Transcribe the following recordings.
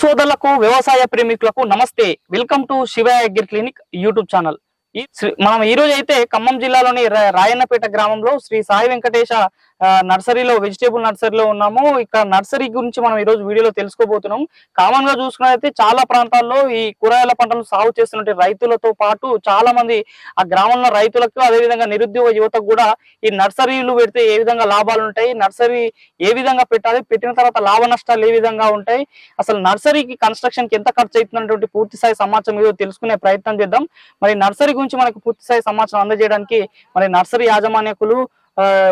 సోదరులకు వ్యవసాయ ప్రేమికులకు నమస్తే. Welcome to Shiva agri clinic YouTube channel. మనం ఈ రోజు అయితే ఖమ్మం జిల్లాలోని రాయన్నపేట గ్రామంలో శ్రీ సాయి వెంకటేశ నర్సరీలో వెజిటేబుల్ నర్సరీలో ఉన్నాము. ఇక్కడ నర్సరీ గురించి మనం ఈ రోజు వీడియోలో తెలుసుకోబోతున్నాం. కామన్ గా చూసుకున్నట్లయితే చాలా ప్రాంతాల్లో ఈ కూరగాయల పంటలు సాగు చేస్తున్న రైతులతో పాటు చాలా మంది ఆ గ్రామంలో రైతులకు అదేవిధంగా నిరుద్యోగ యువతకు కూడా ఈ నర్సరీలు పెడితే ఏ విధంగా లాభాలు ఉంటాయి, నర్సరీ ఏ విధంగా పెట్టాలి, పెట్టిన తర్వాత లాభ నష్టాలు ఏ విధంగా ఉంటాయి, అసలు నర్సరీకి కన్స్ట్రక్షన్ కి ఎంత ఖర్చు అవుతున్నటువంటి పూర్తి స్థాయి సమాచారం ఏదో తెలుసుకునే ప్రయత్నం చేద్దాం. మరి నర్సరీ గురించి మనకు పూర్తి స్థాయి సమాచారం అందజేయడానికి మరి నర్సరీ యాజమాన్యకులు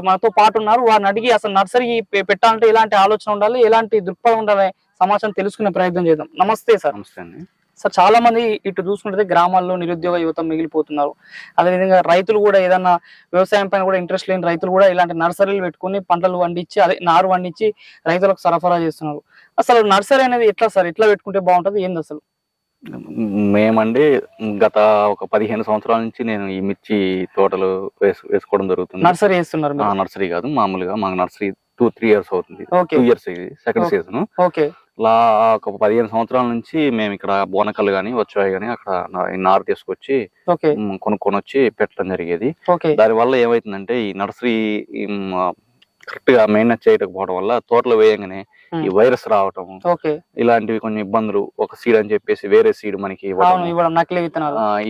మనతో పాటు ఉన్నారు. వారిని అడిగి అసలు నర్సరీ పెట్టాలంటే ఎలాంటి ఆలోచన ఉండాలి, ఎలాంటి దృక్పథం ఉండాలి సమాచారం తెలుసుకునే ప్రయత్నం చేద్దాం. నమస్తే సార్. నమస్తే అండి సార్. చాలా మంది ఇటు చూసుకుంటే గ్రామాల్లో నిరుద్యోగ యువత మిగిలిపోతున్నారు. అదేవిధంగా రైతులు కూడా ఏదన్నా వ్యవసాయం పైన కూడా ఇంట్రెస్ట్ లేని రైతులు కూడా ఇలాంటి నర్సరీలు పెట్టుకుని పంటలు పండించి అదే నారు పండించి రైతులకు సరఫరా చేస్తున్నారు. అసలు నర్సరీ అనేది ఎట్లా సార్, ఎట్లా పెట్టుకుంటే బాగుంటది, ఏంది అసలు? మేమండి గత ఒక 15 సంవత్సరాల నుంచి నేను ఈ మిర్చి తోటలు వేసుకోవడం జరుగుతుంది. నర్సరీ వేస్తున్నారు? నర్సరీ కాదు, మామూలుగా మాకు నర్సరీ 2-3 years అవుతుంది. 2 years ఇది సెకండ్ సీజన్. ఒక 15 సంవత్సరాల నుంచి మేము ఇక్కడ బోనకల్లు గానీ వచ్చాయి గానీ అక్కడ నారు తీసుకొచ్చి కొనుక్కొని వచ్చి పెట్టడం జరిగేది. దాని వల్ల ఏమైతుందంటే ఈ నర్సరీ కరెక్ట్ గా మెయింటైన్ చేయకపోవడం వల్ల తోటలో వేయంగానే ఈ వైరస్ రావటం ఇలాంటివి కొన్ని ఇబ్బందులు, ఒక సీడ్ అని చెప్పేసి వేరే సీడ్ మనకి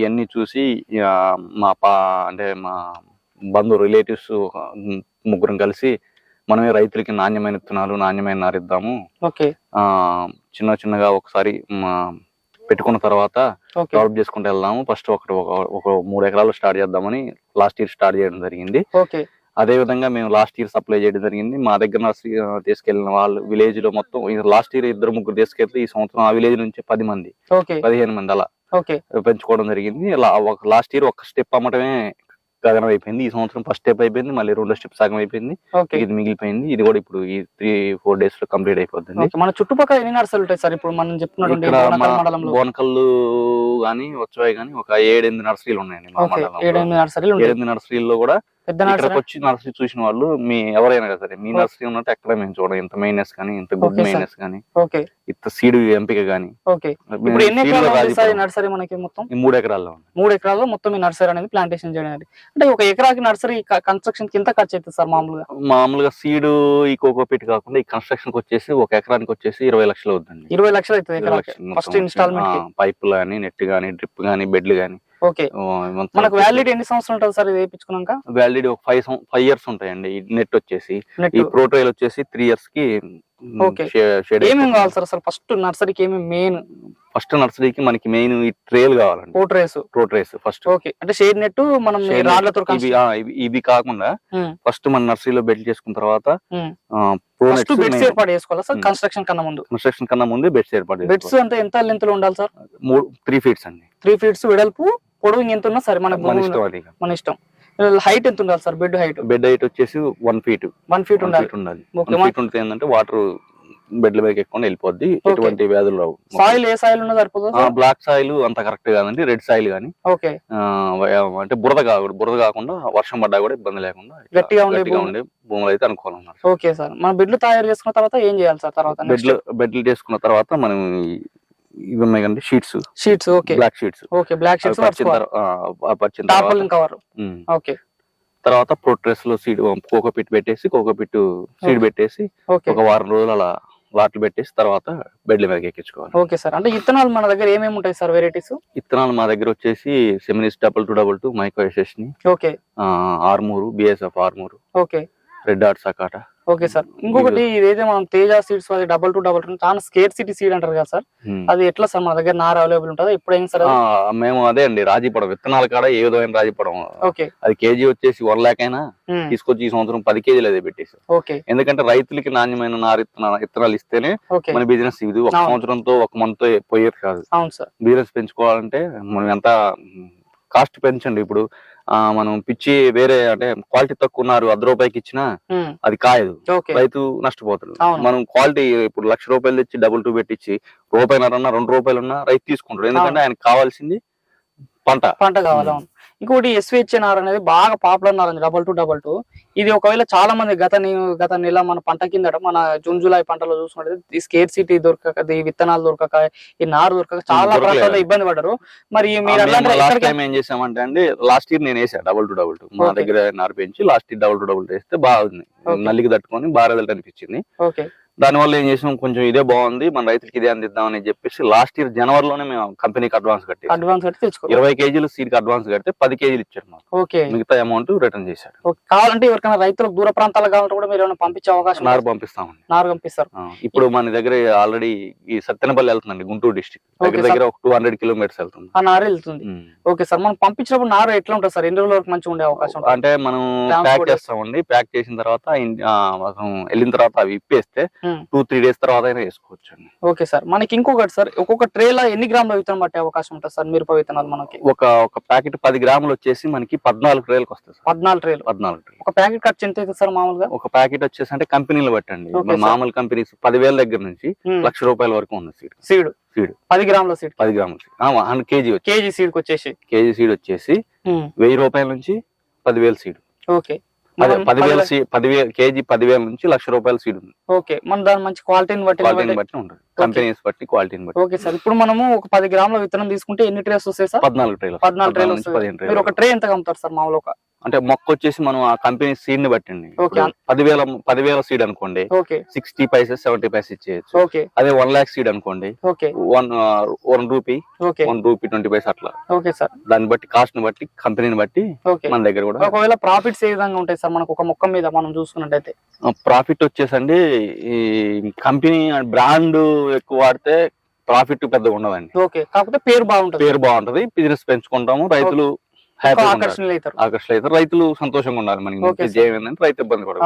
ఇవన్నీ చూసి అంటే మా బంధువు రిలేటివ్స్ ముగ్గురం కలిసి మనమే రైతులకి నాణ్యమైన విత్తనాలు, నాణ్యమైన నారిద్దాము, చిన్న చిన్నగా ఒకసారి పెట్టుకున్న తర్వాత డెవలప్ చేసుకుంటూ వెళ్దాము, ఫస్ట్ ఒక 3 ఎకరాలు స్టార్ట్ చేద్దామని లాస్ట్ ఇయర్ స్టార్ట్ చేయడం జరిగింది. అదే విధంగా మేము లాస్ట్ ఇయర్ సప్లై చేయడం జరిగింది. మా దగ్గర నర్సరీ తీసుకెళ్లిన వాళ్ళు విలేజ్ లో మొత్తం లాస్ట్ ఇయర్ 2-3 తీసుకెళ్తే ఈ సంవత్సరం ఆ విలేజ్ నుంచి 10 మంది 15 మంది అలా పెంచుకోవడం జరిగింది. లాస్ట్ ఇయర్ ఒక స్టెప్ అమ్మటమే గగనం అయిపోయింది. ఈ సంవత్సరం ఫస్ట్ స్టెప్ అయిపోయింది, మళ్ళీ 2వ స్టెప్ సగం అయిపోయింది, ఇది మిగిలిపోయింది. ఇది కూడా ఇప్పుడు ఈ 3-4 days లో కంప్లీట్ అయిపోతుంది. మన చుట్టుపక్కల ఎన్ని నర్సరీలు ఉంటాయి సార్? ఇప్పుడు మనం చెప్తున్నా బోనకల్లు గానీ వచ్చాయి గానీ ఒక 7-8 నర్సరీలు ఉన్నాయండి మా మండలంలో. 7-8 నర్సరీల్లో కూడా ఇక్కడికి వచ్చి నర్సరీ చూసిన వాళ్ళు మీ ఎవరైనా కదా సరే, మీ నర్సరీ ఉన్నట్టు ఎక్కడ మేము చూడండి, ఇంత మెయినెస్ కానీ, ఇంత గుడ్ మెయినెస్ కానీ, ఇంత సీడ్ ఎంపిక కానీ. 3 ఎకరాల్లో 3 ఎకరాల్లో మొత్తం ఈ నర్సరీ అనేది ప్లాంటేషన్ చేయడానికి. అంటే ఒక ఎకరాకి నర్సరీ కన్స్ట్రక్షన్ కింద ఖర్చు అవుతుంది సార్? మామూలుగా సీడ్ ఈ కోకోపీట్ కాకుండా ఈ కన్స్ట్రక్షన్ కి వచ్చేసి ఒక ఎకరానికి వచ్చేసి 20 లక్షలు అవుతుంది. 20 లక్షలు అవుతుంది ఫస్ట్ ఇన్స్టాల్మెంట్. పైపులు గానీ, నెట్ గానీ, డ్రిప్ గానీ, బెడ్లు గానీ. మనకు వ్యాలిడిటీ ఎన్ని సంవత్సరాలు ఉంటుంది సార్ ఇది వేయించుకున్నాక? వ్యాలిడిటీ ఒక 5 years ఉంటాయండి. నెట్ వచ్చేసి ఈ ప్రోట్రైల్ వచ్చేసి 3 years కి. ఏమేమి కావాలి సార్ అసలు ఫస్ట్ నర్సరీకి? ఏమేమి మెయిన్? ఫస్ట్ నర్సరీకి మనకి మెయిన్ ఈ ట్రేల్ కావాలండి. ప్రోట్రేస్ ఫస్ట్. అంటే షేడ్ నెట్ మనం ఇవి కాకుండా ఫస్ట్ మన నర్సరీలో బెడ్ చేసుకున్న తర్వాత కన్స్ట్రక్షన్ కన్నా ముందు బెడ్స్ ఏర్పాటు. బెడ్స్ అంటే ఎంత లెంత్ లో ఉండాలి సార్? 3 feet అండి. 3 feet వెడల్పు, పొడవు ఎంత ఉన్నా సరే మన ఇష్టం. హైట్ ఎంత ఉండాలి సార్? బెడ్ హైట్ వచ్చేసి 1 feet ఉండాలి. 1 feet ఉంటే ఏంటంటే వాటర్ బెడ్ల మీద ఎక్కువ వెళ్ళిపోద్ది, ఎటువంటి వ్యాధులు రావు. సాయిల్ ఏ సాయిల్ ఉన్నా సరిపోతుంది? బ్లాక్ సాయిల్ అంత కరెక్ట్ కాదండి, రెడ్ సాయిల్ గానీ, అంటే బురద కాకుండా వర్షం పడ్డా కూడా ఇబ్బంది లేకుండా గట్టిగా ఉండే భూములు అయితే అనుకూలం. Okay sir. మన బెడ్లు తయారు చేసుకున్న తర్వాత ఏం చేయాలి సార్? తర్వాత బెడ్లు చేసుకున్న తర్వాత మనం ఇవి ఉన్నాయి కండి sheets. Black sheets. Black sheets తర్వాత ప్రోట్రెస్ లో సీడ్ కోకోపిట్ పెట్టేసి, కోకోపిట్ సీడ్ పెట్టేసి ఒక వారం రోజులు అలా వాటర్ పెట్టేసి తర్వాత బెడ్ల మీద ఎక్కించుకోవాలి. Okay sir. అంటే విత్తనాలు మన దగ్గర ఏమేమి ఉంటాయి సార్ వెరైటీస్? విత్తనాలు మా దగ్గర వచ్చేసి సెమినిస్ 2222, మైకో యశస్ని, Armoor, BSF Armoor, red dot Sakata. Okay sir. ఇంకొకటి ఇదైతే మనం తేజ సీడ్స్ 2222 చాలా స్కేర్ సిటీ సీడ్ అంటారు కదా సార్, అది ఎట్లా సార్? మన దగ్గర నార అవైలబుల్ ఉంటుందా ఎప్పుడైనా సరే? మేము అదే అండి రాజీపడం, విత్తనాల కాడ ఏ విధమైన రాజీపడం. అది కేజీ వచ్చేసి 1 lakh అయినా తీసుకొచ్చి ఈ సంవత్సరం 10 kgs అదే పెట్టేసాం. ఎందుకంటే రైతులకి నాణ్యమైన విత్తనాలు ఇస్తేనే మన బిజినెస్. ఇది ఒక సంవత్సరంతో ఒక మంత్ తో పోయేది కాదు. బిజినెస్ పెంచుకోవాలంటే మనం ఎంత కాస్ట్ పెంచండి. ఇప్పుడు మనం పిచ్చి వేరే అంటే క్వాలిటీ తక్కువ ఉన్నారు 100 రూపాయలకి ఇచ్చినా అది కాయదు, రైతు నష్టపోతాడు. మనం క్వాలిటీ ఇప్పుడు 1,00,000 రూపాయలు తెచ్చి 2 పెట్టించి ₹1.5 2 రూపాయలున్నా రైతు తీసుకుంటాడు. ఎందుకంటే ఆయనకు కావాల్సింది పంట కావాలి. అవును. ఇంకోటి SVHNR అనేది బాగా పాపులర్ నార్ 2222. ఇది ఒకవేళ చాలా మంది గత నెల మన పంట కిందట మన జూన్ జూలై పంటలో చూసుకుంటే ఈ స్కేర్ సిటీ దొరకక, ఈ విత్తనాలు దొరకక, ఈ నారు దొరకక చాలా ప్రాంతాల్లో ఇబ్బంది పడ్డారు. మరి మీరు ఏం చేసామంటే అండి, లాస్ట్ ఇయర్ నేను వేసా 2222 మా దగ్గర నారు పెంచి లాస్ట్ ఇయర్ 2222 వేస్తే బాగుంది, నల్లికి తట్టుకొని బాగా రిజల్ట్ అనిపించింది. దానివల్ల ఏం చేసాం, కొంచెం ఇదే బాగుంది మన రైతులకి ఇదే అందిద్దామని చెప్పేసి లాస్ట్ ఇయర్ జనవరిలోనే మేము కంపెనీకి అడ్వాన్స్ కట్టి 20 కేజీలు సీడ్ కి అడ్వాన్స్ కడితే 10 కేజీలు ఇచ్చారు మాకు. మిగతా అమౌంట్ రిటర్న్ చేశారు. కావాలంటే ఎవరికైనా రైతులకు దూర ప్రాంతాలకు కావాలంటే కూడా మీరు ఏమైనా పంపించే అవకాశం? నారు పంపిస్తామండి. నారు పంపిస్తారు. ఇప్పుడు మన దగ్గర ఆల్రెడీ ఈ సత్తెనపల్లి వెళ్తుందండి, గుంటూరు డిస్ట్రిక్ట్ దగ్గర ఒక 200 కిలోమీటర్స్ వెళ్తుంది. ఆ నారు వెళ్తుంది. ఓకే సార్, మనం పంపించినప్పుడు నారు ఎట్లా ఉంటుంది సార్? ఎన్ని రోజుల వరకు మంచిగా ఉండే అవకాశం? అంటే మనం ప్యాక్ చేస్తామండి. ప్యాక్ చేసిన తర్వాత వెళ్ళిన తర్వాత అవి ఇప్పేస్తే 2-3 డేస్ తర్వాత అయినా వేసుకోవచ్చు అండి. ఓకే సార్, మనకి ఇంకొకటి సార్, ఒక్కొక్క ట్రేలో ఎన్ని గ్రాముల విత్తనం పట్టే అవకాశం ఉంటుంది సార్ మిరప విత్తనాలు? మనకి ఒక ప్యాకెట్ 10 గ్రాములు వచ్చేసి మనకి 14 ట్రేలకు వస్తుంది. 14 ట్రేలు. ఒక ప్యాకెట్ ఖర్చు ఎంత అవుతుంది సార్ మామూలుగా? ఒక ప్యాకెట్ వచ్చేసి అంటే కంపెనీలు బట్టండి. మామూలు కంపెనీస్ 10,000 దగ్గర నుంచి ₹1,00,000 వరకు ఉంది సీడ్. 10 గ్రాముల సీడ్. 10 గ్రాముల సీడ్ 100 కేజీ సీడ్ వచ్చేసి ₹1,000 నుంచి 10,000 సీడ్. ఓకే, 10,000 కేజీ 10,000 నుంచి ₹1,00,000 సీడ్ ఉంది. ఓకే, మన దాని మంచి క్వాలిటీని బట్టి ఉంటుంది, కంపెనీస్ బట్టి క్వాలిటీని బట్టి. ఓకే సార్, ఇప్పుడు మనము ఒక 10 గ్రాముల విత్తనం తీసుకుంటే ఎన్ని ట్రేస్ వస్తాయి సార్? 14 ట్రేలు. 14 ట్రేలు నుంచి 15 ట్రేలు. మీరు ఒక ట్రే ఎంత అమ్ముతారు సార్ మామూలుగా? అంటే మొక్క వచ్చేసి మనం ఆ కంపెనీ సీడ్ ని బట్టండి. 10,000 సీడ్ అనుకోండి, 60 పైసెస్ 70 పైసెస్ ఇచ్చేయచ్చు. అదే 1,00,000 సీడ్ అనుకోండి, 1 రూపీ 20 పైసా అట్లా. ఓకే సార్, దాన్ని బట్టి కాస్ట్ ని బట్టి కంపెనీని బట్టి మన దగ్గర కూడా. ఒకవేళ ప్రాఫిట్స్ ఏ విధంగా ఉంటాయి సార్ మనకు ఒక మొక్క మీద మనం చూసుకున్నట్టయితే? ప్రాఫిట్ వచ్చేసండి, ఈ కంపెనీ బ్రాండ్ ఎక్కువ వాడితే ప్రాఫిట్ పెద్దగా ఉండదండి. ఓకే, కాకపోతే పేరు బాగుంటది, బిజినెస్ పెంచుకుంటాము, రైతులు ఆకర్షణ అవుతారు, రైతులు సంతోషంగా ఉండాలి. మనకి ఏంటంటే రైతు ఇబ్బంది కూడా.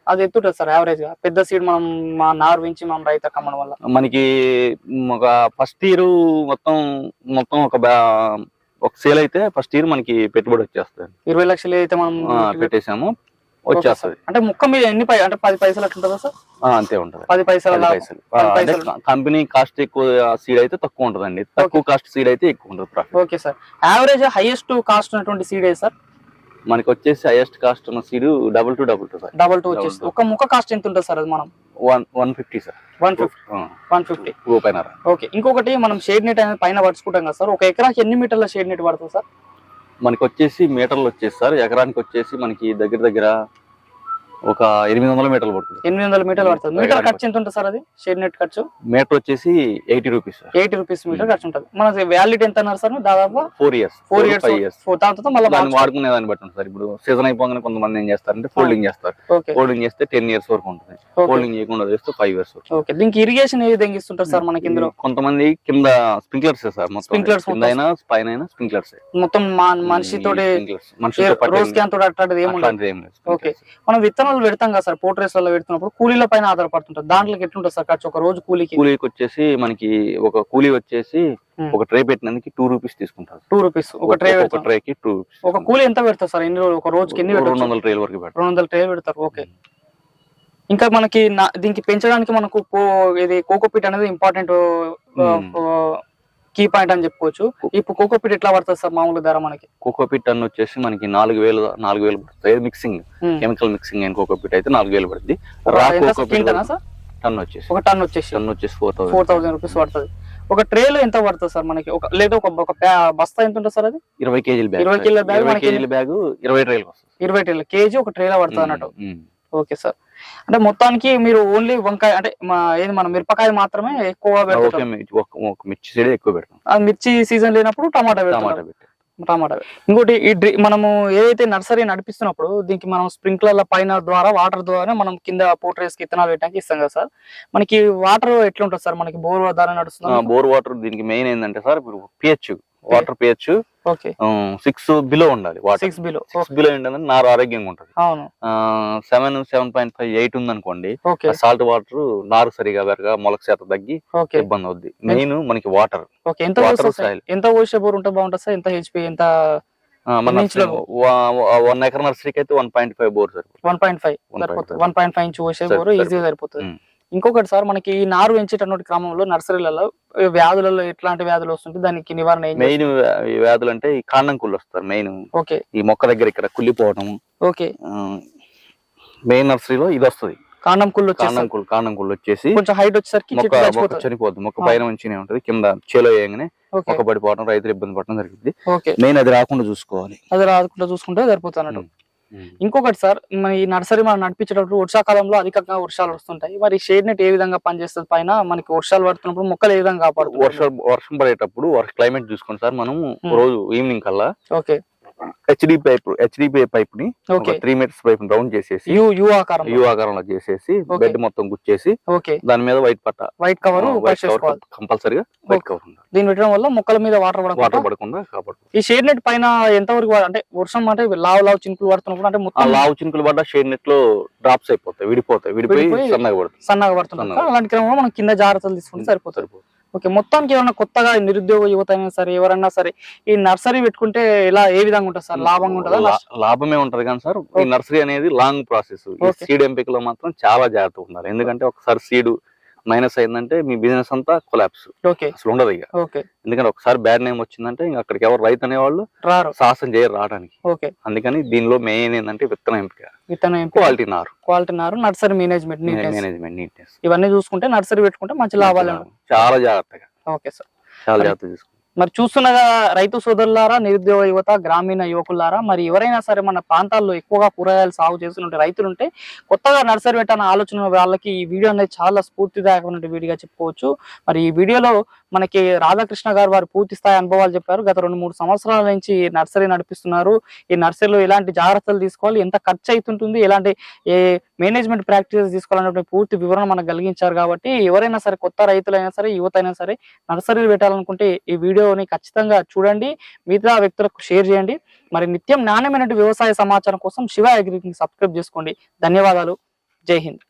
అది ఎత్తుంటది సార్ యావరేజ్ గా పెద్ద సీడ్ మనం మా నారు పెంచి మనం రైతు కమ్మడం వల్ల? మనకి ఒక ఫస్ట్ ఇయర్ మొత్తం ఒక సేల్ అయితే ఫస్ట్ ఇయర్ మనకి పెట్టుబడి వచ్చేస్తుంది. 20 లక్షలు అయితే మనం పెట్టేసాము, వచ్చేస్తుంది. అంటే ముక్క మీద ఎన్ని అంటే 10 పైసలు అట్లుంటుందా సార్? అంతే ఉంటుంది, 10 పైసలు. కంపెనీ కాస్ట్ ఎక్కువ సీడ్ అయితే తక్కువ ఉంటదండి, తక్కువ కాస్ట్ సీడ్ అయితే ఎక్కువ ఉంటుంది. Okay sir, average highest cost ఉన్నటువంటి సీడ్ ఏ సార్? మనకి వచ్చేసి హైయెస్ట్ కాస్ట్ ఉన్న సీడ్ 2222 సార్. 22 వచ్చేసి ఒక ముక్క కాస్ట్ ఎంత ఉంటుంది సార్? అది మనం 150 సార్. 150 రూపాయల. ఓకే, ఇంకొకటి మనం షేడ్ నెట్ అనేది పైన పరుచుకుంటాం కదా సార్, ఒక ఎకరాకి ఎన్ని మీటర్ల షేడ్ నెట్ పడుతుంది సార్? మనకి వచ్చేసి మీటర్లు వచ్చేసి సార్, ఎకరానికి వచ్చేసి మనకి దగ్గర ఒక 800 మీటర్లు పడుతుంది. 800 మీటర్లు పడుతుంది. మీటర్ ఖర్చు ఎంత ఉంటుంది సార్? అది షేడ్ నెట్ ఖర్చు మీటర్ వచ్చేసి 80 రూపీస్ సార్. 80 రూపీస్ మీటర్ ఖర్చు ఉంటుంది. మన వ్యాలిడిటీ ఎంత అన్నారు సార్? దాదాపు 4 ఇయర్స్. 4 మళ్ళీ వాడుకునే దాన్ని బట్టి ఉంటుంది సార్. ఇప్పుడు సీజన్ అయిపోగానే కొంతమంది ఏం చేస్తారంటే ఫోల్డింగ్ చేస్తారు. ఫోల్డింగ్ చేస్తే 10 ఇయర్స్ వరకు ఉంటుంది, ఫోల్డింగ్ చేయకుండా చేస్తే 5 ఇయర్స్ వరకు. ఓకే, దీనికి ఇరిగేషన్ ఏ విధంగా ఇస్తుంటారు సార్ మనకి ఇందులో? కొంతమంది కింద స్ప్రింక్లర్స్ సార్, స్ప్రింక్లర్స్ పైన స్ప్రింక్లర్స్ మొత్తం మనిషితో ఓకే, మనం విత్తనాలు పెడతాం కదా సార్, పోర్ట్రేస్ వల్ల పెడుతున్నప్పుడు కూలీల పైన ఆధారపడుతుంటారు. దాంట్లో ఎట్లుంటుంది సార్ ఖర్చు? ఒక రోజు కూలీకి వచ్చేసి మనకి ఒక కూలీ వచ్చేసి ఒక ట్రే పెట్టినందుకు 2 రూపీస్ తీసుకుంటారు. 2 రూపీస్ ఒక ట్రేకి 2 రూపీస్. ఒక కూలీ ఎంత పెడతారు సార్? ఎన్ని రోజులు ఒక రోజుకి? ఎన్ని 200 ట్రేల వరకు పెడతారు. 200 ట్రేలు పెడతారు. ఓకే, ఇంకా మనకి దీనికి పెంచడానికి మనకు ఇది కోకోపీట్ అనేది ఇంపార్టెంట్ కీ పాయింట్ అని చెప్పుకోవచ్చు. ఇప్పుడు కోకోపీట్ ఎట్లా పడుతుంది సార్ మామూలు ధర మనకి? కోకోపీట్ టన్ వచ్చేసి మనకి 4,000 పడుతుంది. మిక్సింగ్ కెమికల్ మిక్సింగ్ అయిన కోకోపీట్ అయితే 4,000 పడుతుంది. టన్ వచ్చేసి ఒక టన్ వచ్చేసి 4,000 రూపీస్ పడుతుంది. ఒక ట్రేలో ఎంత పడుతుంది సార్ మనకి? లేదా ఒక బస్తా ఎంత ఉంటుంది సార్? అది 20 కేజీల బ్యాగ్. 20 కేజీల బ్యాగ్ 20 ట్రేలు వస్తుంది. 20 ట్రేలు కేజీ ఒక ట్రేలో పడుతుంది అన్నట్టు. ఓకే సార్, అంటే మొత్తానికి మీరు ఓన్లీ వంకాయ అంటే మన మిరపకాయ మాత్రమే ఎక్కువ పెడతాం, మిర్చి సైడ్ ఎక్కువ పెడతాం. అది మిర్చి సీజన్ లేనప్పుడు టమాటా. ఇంకోటి మనము ఏదైతే నర్సరీ నడిపిస్తున్నప్పుడు దీనికి మనం స్ప్రింక్లర్ల పైన ద్వారా వాటర్ ద్వారా మనం కింద పోర్ట్రేస్ కి ఇత్తనాలు పెట్టడానికి ఇస్తాం కదా సార్, మనకి వాటర్ ఎట్లా ఉంటుంది సార్? మనకి బోర్ ద్వారా నడుస్తుంది. బోర్ వాటర్ దీనికి మెయిన్ ఏంటంటే సార్, ఇప్పుడు వాటర్ pH 6 బిలో ఉండాలి. 6 బిలో ఏంటంటే నారు ఆరోగ్యంగా ఉంటుంది. 7.5 8 ఉంది అనుకోండి, సాల్ట్ వాటర్ నారు సరిగా పెరగా మొలక శాతం తగ్గి ఇబ్బంది అవుద్ది. మెయిన్ మనకి వాటర్. ఎంత పోసే బోర్ ఉంటే బాగుంటుంది సార్? ఎంత HP ఎంత? 1 ఎకర్ నర్సరీకి అయితే 1.5 బోర్ సార్. 1.5 ఇంచ్ పోసే బోర్ ఈజీగా సరిపోతుంది. ఇంకొకటి సార్, మనకి ఈ నారు పెంచేటటువంటి క్రమంలో నర్సరీలలో వ్యాధులలో ఎట్లాంటి వ్యాధులు వస్తుంటాయి, దానికి నివారణ మెయిన్ వ్యాధులు అంటే ఈ కాండం కుళ్ళు వస్తారు మెయిన్. ఓకే. ఈ మొక్క దగ్గర ఇక్కడ కుళ్ళిపోవడం. ఓకే. మెయిన్ నర్సరీలో ఇది వస్తుంది, కాండం కుళ్ళు వచ్చేసి కొంచెం హైట్ వచ్చేసరికి మొక్క చనిపోతుంది. మొక్క పైన మంచిగానే ఉంటది, కింద చేలో వేయగానే మొక్క పడిపోవడం, రైతులు ఇబ్బంది పడడం జరిగింది. మెయిన్ అది రాకుండా చూసుకోవాలి, అది రాకుండా చూసుకుంటే సరిపోతాను. ఇంకొకటి సార్, ఈ నర్సరీ మనం నడిపించేటప్పుడు వర్షాకాలంలో అధికంగా వర్షాలు వస్తుంటాయి, మరి షేడ్ నెట్ ఏ విధంగా పనిచేస్తుంది? పైన మనకి వర్షాలు పడుతున్నప్పుడు మొక్కలు ఏ విధంగా కాపాడుతుంది? వర్షం పడేటప్పుడు క్లైమేట్ చూసుకోండి సార్, మనం రోజు ఈవినింగ్ కల్లా ఓకే హెచ్డిపి పైప్ ని 3 మీటర్స్ పైప్ రౌండ్ చేసేసి యూ ఆకారంలో చేసేసి బెడ్ మొత్తం గుచ్చేసి దాని మీద వైట్ కవర్ కంపల్సరీగా వైట్ కవర్ ఉండాలి. దీని పెట్టడం వల్ల మొక్కల మీద వాటర్ పడకుండా కాపాడుతుంది. ఈ షేడ్ నెట్ పైన ఎంతవరకు అంటే వర్షం అంటే లావు చినుకులు పడుతున్నప్పుడు అంటే మొత్తం లావు చినుకులు పడ్డా షేడ్ నెట్ లో డ్రాప్స్ అయిపోతాయి, విడిపోయి సన్నగా పడుతుంది. అలాంటి క్రమంలో మనం కింద జాగ్రత్తలు తీసుకుంటే సరిపోతుంది. ఓకే. మొత్తానికి ఏమన్నా కొత్తగా నిరుద్యోగ యువత అయినా సరే, ఎవరన్నా సరే ఈ నర్సరీ పెట్టుకుంటే ఏ విధంగా ఉంటుంది సార్? లాభంగా ఉంటుందా? లాభమే ఉంటది కానీ సార్, ఈ నర్సరీ అనేది లాంగ్ ప్రాసెస్. సీడ్ ఎంపికలో మాత్రం చాలా జాగ్రత్తగా ఉండాలి, ఎందుకంటే ఒకసారి సీడ్ మైనస్ అయిందంటే మీ బిజినెస్ అంతా కొలాప్స్ అసలు ఉండదు ఇక. ఎందుకంటే ఒకసారి బ్యాడ్ నేమ్ వచ్చిందంటే ఇంకా అక్కడికి ఎవరు రైతు అనేవాళ్ళు సాహసం చేయరు రావడానికి. అందుకని దీనిలో మెయిన్ ఏంటంటే విత్తనం ఎంపిక, క్వాలిటీ నారు, నర్సరీ మేనేజ్మెంట్ నీట్నెస్, ఇవన్నీ చూసుకుంటే నర్సరీ పెట్టుకుంటే మంచి లాభాలు. చాలా జాగ్రత్తగా. ఓకే సార్, చాలా జాగ్రత్తగా చూసుకుంటాం. మరి చూస్తున్నగా రైతు సోదరులారా, నిరుద్యోగ యువత, గ్రామీణ యువకులారా, మరి ఎవరైనా సరే మన ప్రాంతాల్లో ఎక్కువగా కూరగాయలు సాగు చేస్తుంటే రైతులుంటే కొత్తగా నర్సరీ పెట్టాలన్న ఆలోచన వాళ్ళకి ఈ వీడియో అనేది చాలా స్ఫూర్తిదాయకమైన వీడియోగా చెప్పుకోవచ్చు. మరి ఈ వీడియోలో మనకి రాధాకృష్ణ గారు వారు పూర్తి స్థాయి అనుభవాలు చెప్పారు. గత 2-3 సంవత్సరాల నుంచి నర్సరీ నడిపిస్తున్నారు. ఈ నర్సరీలో ఎలాంటి జాగ్రత్తలు తీసుకోవాలి, ఎంత ఖర్చు అవుతుంటుంది, ఎలాంటి మేనేజ్మెంట్ ప్రాక్టీసెస్ తీసుకోవాలనే పూర్తి వివరణ మనకు కలిగించారు. కాబట్టి ఎవరైనా సరే, కొత్త రైతులైనా సరే, యువత అయినా సరే, నర్సరీలు పెట్టాలనుకుంటే ఈ వీడియోని ఖచ్చితంగా చూడండి, మిగతా వ్యక్తులకు షేర్ చేయండి. మరి నిత్యం నాణ్యమైన వ్యవసాయ సమాచారం కోసం శివ అగ్రికి సబ్స్క్రైబ్ చేసుకోండి. ధన్యవాదాలు. జై హింద్.